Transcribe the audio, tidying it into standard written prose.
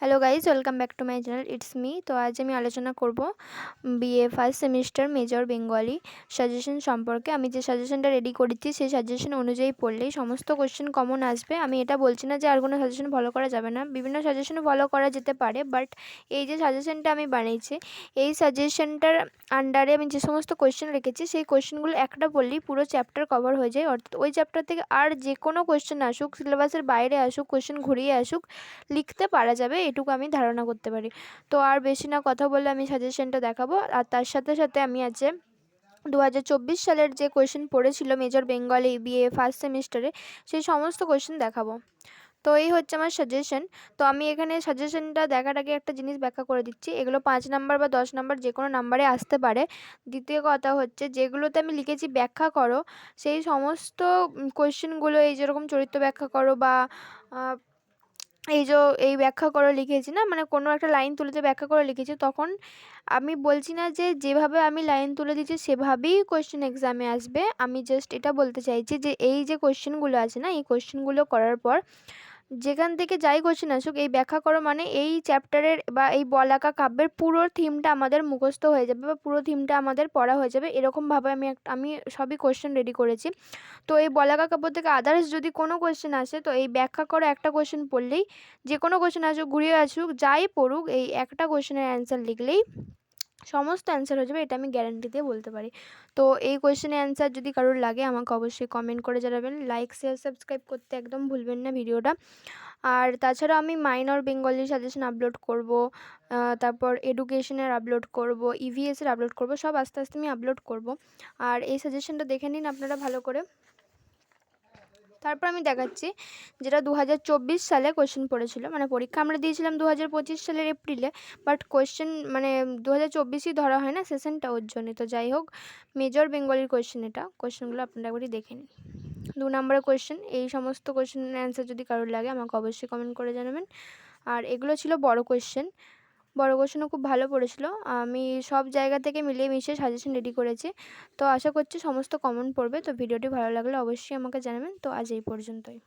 Hello guys, welcome back to my channel, it's me. তো আজ আমি আলোচনা করব BA first semester major Bengali suggestion সম্পর্কে। আমি যে সাজেশনটা রেডি করেছি সেই সাজেশন অনুযায়ী পড়লেই সমস্ত কোশ্চেন কমন আসবে। আমি এটা বলছি না যে আর কোনো সাজেশন ফলো করা যাবে না, বিভিন্ন সাজেশনও ফলো করা যেতে পারে, বাট এই যে সাজেশনটা আমি বানিয়েছি এই সাজেশনটার আন্ডারে আমি যে সমস্ত কোশ্চেন রেখেছি সেই কোশ্চেনগুলো একটা পড়লেই পুরো চ্যাপ্টার কভার হয়ে যায়। অর্থাৎ ওই চ্যাপ্টার থেকে আর যে কোনো কোশ্চেন আসুক, সিলেবাসের বাইরে আসুক, কোশ্চেন ঘুরিয়ে আসুক, লিখতে পারা যাবে, এটুকু আমি ধারণা করতে পারি। তো আর বেশি না কথা বলে আমি সাজেশনটা দেখাবো। আর তার সাথে সাথে আমি আজকে 2024 সালের যে কোয়েশ্চেন পড়েছিল মেজর বেঙ্গলি বিএ ফার্স্ট সেমিস্টারে সেই সমস্ত কোয়েশ্চেন দেখাবো। তো এই হচ্ছে আমার সাজেশন। তো আমি এখানে সাজেশনটা দেখার আগে একটা জিনিস ব্যাখ্যা করে দিচ্ছি, এগুলো 5 নাম্বার বা 10 নাম্বার যে কোনো নাম্বারে আসতে পারে। দ্বিতীয় কথা হচ্ছে, যেগুলোতে আমি লিখেছি ব্যাখ্যা করো সেই সমস্ত কোয়েশ্চেনগুলো, এই যেরকম চরিত্র ব্যাখ্যা করো বা এই যে এই ব্যাখ্যা করে লিখেছি না, মানে কোনো একটা লাইন তুলে যে ব্যাখ্যা করে লিখেছি, তখন আমি বলছি না যে যেভাবে আমি লাইন তুলে দিচ্ছি সেভাবেই কোয়েশ্চেন এক্সামে আসবে। আমি জাস্ট এটা বলতে চাইছি যে এই যে কোয়েশ্চেনগুলো আছে না, এই কোয়েশ্চেনগুলো করার পর যেখান থেকে যাই কোশ্চেন আসুক, এই ব্যাখ্যা করো মানে এই চ্যাপ্টারের বা এই বলাকা কাব্যের পুরো থিমটা আমাদের মুখস্থ হয়ে যাবে বা পুরো থিমটা আমাদের পড়া হয়ে যাবে। এরকমভাবে আমি সবই কোশ্চেন রেডি করেছি। তো এই বলাকা কাব্য থেকে আদার্স যদি কোনো কোশ্চেন আসে, তো এই ব্যাখ্যা করো একটা কোশ্চেন পড়লেই, যে কোনো কোশ্চেন আসুক, ঘুরিয়ে আসুক, যাই পড়ুক, এই একটা কোশ্চেনের অ্যান্সার লিখলেই সমস্ত অ্যান্সার হয়ে যাবে, এটা আমি গ্যারান্টি দিয়ে বলতে পারি। তো এই কোয়েশ্চেনের অ্যান্সার যদি কারোর লাগে আমাকে অবশ্যই কমেন্ট করে জানাবেন। লাইক, শেয়ার, সাবস্ক্রাইব করতে একদম ভুলবেন না ভিডিওটা। আর তাছাড়া আমি মাইনর বেঙ্গলি সাজেশন আপলোড করব, তারপর এডুকেশনের আপলোড করব, ইভিএসের আপলোড করব, সব আস্তে আস্তে আমি আপলোড করব। আর এই সাজেশনটা দেখে নিন আপনারা ভালো করে। তারপর আমি দেখাচ্ছি যেটা 2024 সালে কোয়েশ্চেন পড়েছিল, মানে পরীক্ষা আমরা দিয়েছিলাম 2025 সালের এপ্রিলে, বাট কোয়েশ্চেন মানে 2024ই ধরা হয় না সেশনটা, ওর জন্য। তো যাই হোক, মেজর বেঙ্গলির কোয়েশ্চেন, এটা কোয়েশ্চেনগুলো আপনারা একবারই দেখে নিন। 2 নম্বরের কোয়েশ্চেন, এই সমস্ত কোয়েশ্চেনের অ্যান্সার যদি কারোর লাগে আমাকে অবশ্যই কমেন্ট করে জানাবেন। আর এগুলো ছিল বড় কোয়েশ্চেন, বড় কোয়েশ্চেনও খুব ভালো পড়েছিল। আমি সব জায়গা থেকে মিলিয়ে মিশিয়ে সাজেশন রেডি করেছি। তো আশা করছি সমস্ত কমন পড়বে। তো ভিডিওটি ভালো লাগলে অবশ্যই আমাকে জানাবেন। তো আজ এই পর্যন্তই।